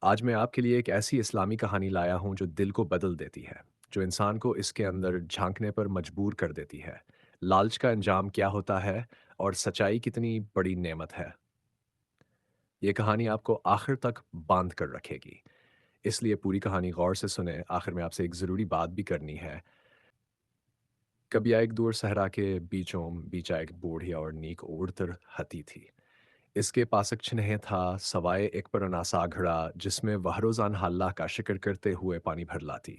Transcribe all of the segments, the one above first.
आज मैं आपके लिए एक ऐसी इस्लामी कहानी लाया हूँ जो दिल को बदल देती है, जो इंसान को इसके अंदर झांकने पर मजबूर कर देती है। लालच का अंजाम क्या होता है और सच्चाई कितनी बड़ी नेमत है। ये कहानी आपको आखिर तक बांध कर रखेगी। इसलिए पूरी कहानी गौर से सुने। आखिर में आपसे एक ज़रूरी बात भी करनी है। कभी एक दूर सहरा के बीचों बीचा एक बूढ़ी और नीक ओढ़तर हती थी। इसके पासक चिन्ह था सवाए एक पर अनासा घड़ा जिसमें वह रोजान हल्ला का शिक्र करते हुए पानी भर लाती।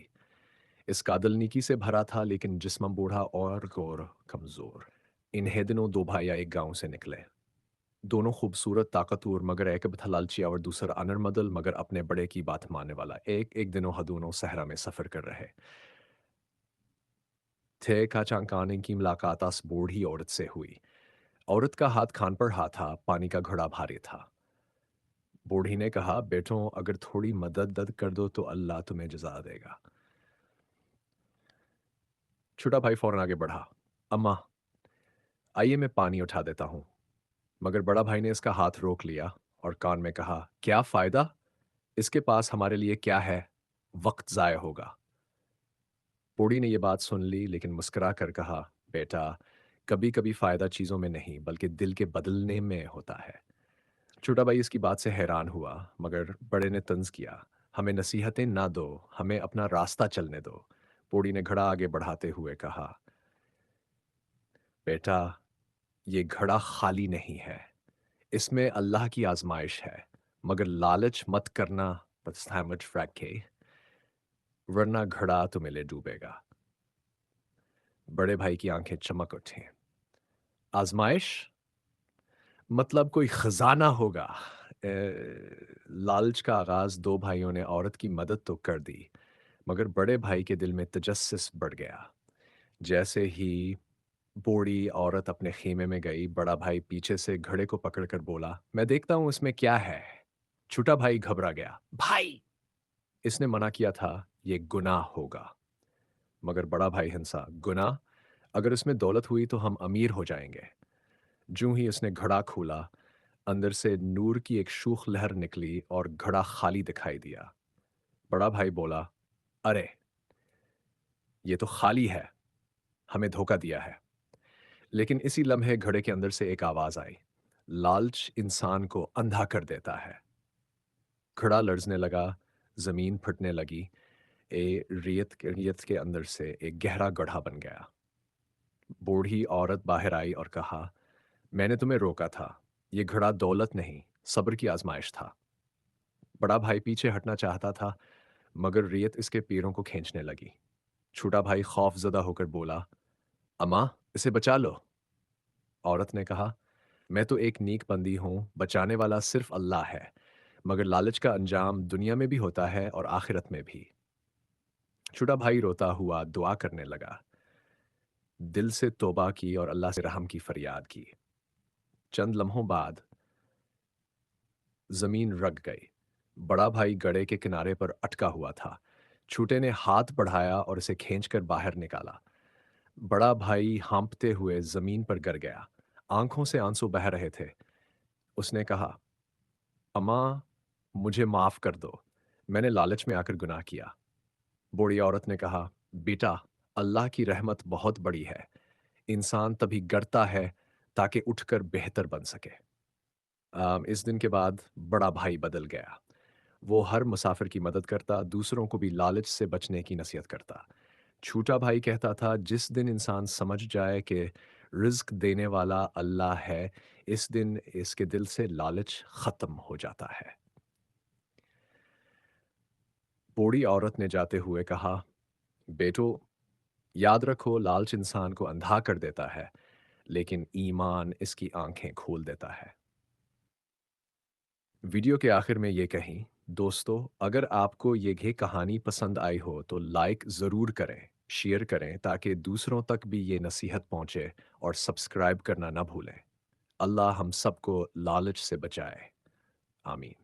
इसका दिल नेकी से भरा था लेकिन जिस्म बूढ़ा और गौर कमजोर। इन्हें दिनों दो भाइया एक गांव से निकले। दोनों खूबसूरत ताकतवर मगर एक था लालची और दूसरा अनरमदल मगर अपने बड़े की बात मानने वाला। एक एक दिनों हदूनों सहरा में सफर कर रहे थे का चांकाने की मुलाकात उस बूढ़ी औरत से हुई। औरत का हाथ खान पर हाथ था, पानी का घड़ा भारी था। बूढ़ी ने कहा, बेटों अगर थोड़ी मदद कर दो तो अल्लाह तुम्हें जजा देगा। छोटा भाई फौरन आगे बढ़ा। अम्मा, आइए मैं पानी उठा देता हूँ। मगर बड़ा भाई ने इसका हाथ रोक लिया और कान में कहा, क्या फायदा? इसके पास हमारे लिए क्या है? वक्त जाया होगा। बूढ़ी ने यह बात सुन ली लेकिन मुस्कुरा कर कहा, बेटा, कभी कभी फायदा चीजों में नहीं बल्कि दिल के बदलने में होता है। छोटा भाई इसकी बात से हैरान हुआ मगर बड़े ने तंज किया, हमें नसीहतें ना दो, हमें अपना रास्ता चलने दो। बूढ़ी ने घड़ा आगे बढ़ाते हुए कहा, बेटा, ये घड़ा खाली नहीं है, इसमें अल्लाह की आजमाइश है। मगर लालच मत करना, बदस्तहमत फ्रैके, वरना घड़ा तुम्हें ले डूबेगा। बड़े भाई की आंखें चमक उठी। आजमाइश मतलब कोई खजाना होगा। लालच का आगाज दो भाइयों ने औरत की मदद तो कर दी मगर बड़े भाई के दिल में तजस्सुस बढ़ गया। जैसे ही बूढ़ी औरत अपने खेमे में गई, बड़ा भाई पीछे से घड़े को पकड़कर बोला, मैं देखता हूं इसमें क्या है। छोटा भाई घबरा गया। भाई, इसने मना किया था, ये गुनाह होगा। मगर बड़ा भाई हंसा, गुनाह? अगर इसमें दौलत हुई तो हम अमीर हो जाएंगे। जूं ही उसने घड़ा खोला, अंदर से नूर की एक शूख लहर निकली और घड़ा खाली दिखाई दिया। बड़ा भाई बोला, अरे, ये तो खाली है, हमें धोखा दिया है। लेकिन इसी लम्हे घड़े के अंदर से एक आवाज आई, लालच इंसान को अंधा कर देता है। घड़ा लर्जने लगा, जमीन फटने लगी। रेत के अंदर से एक गहरा गड्ढा बन गया। बूढ़ी औरत बाहर आई और कहा, मैंने तुम्हें रोका था, ये घड़ा दौलत नहीं, सब्र की आजमाइश था। बड़ा भाई पीछे हटना चाहता था मगर रेत इसके पैरों को खींचने लगी। छोटा भाई खौफजदा होकर बोला, अम्मा, इसे बचा लो। औरत ने कहा, मैं तो एक नेक बंदी हूं, बचाने वाला सिर्फ अल्लाह है। मगर लालच का अंजाम दुनिया में भी होता है और आखिरत में भी। छोटा भाई रोता हुआ दुआ करने लगा, दिल से तौबा की और अल्लाह से रहम की फरियाद की। चंद लम्हों बाद जमीन रग गई। बड़ा भाई गड़े के किनारे पर अटका हुआ था। छोटे ने हाथ बढ़ाया और इसे खींचकर बाहर निकाला। बड़ा भाई हाँफते हुए जमीन पर गिर गया। आंखों से आंसू बह रहे थे। उसने कहा, अम्मा, मुझे माफ कर दो, मैंने लालच में आकर गुनाह किया। बूढ़ी औरत ने कहा, बेटा, अल्लाह की रहमत बहुत बड़ी है। इंसान तभी गिरता है ताकि उठकर बेहतर बन सके। इस दिन के बाद बड़ा भाई बदल गया। वो हर मुसाफिर की मदद करता, दूसरों को भी लालच से बचने की नसीहत करता। छोटा भाई कहता था, जिस दिन इंसान समझ जाए कि रिज़्क देने वाला अल्लाह है, इस दिन इसके दिल से लालच ख़त्म हो जाता है। बूढ़ी औरत ने जाते हुए कहा, बेटो, याद रखो, लालच इंसान को अंधा कर देता है, लेकिन ईमान इसकी आंखें खोल देता है। वीडियो के आखिर में ये कहीं, दोस्तों, अगर आपको ये कहानी पसंद आई हो तो लाइक ज़रूर करें, शेयर करें ताकि दूसरों तक भी ये नसीहत पहुंचे और सब्सक्राइब करना ना भूलें। अल्लाह हम सबको लालच से बचाए। आमीन।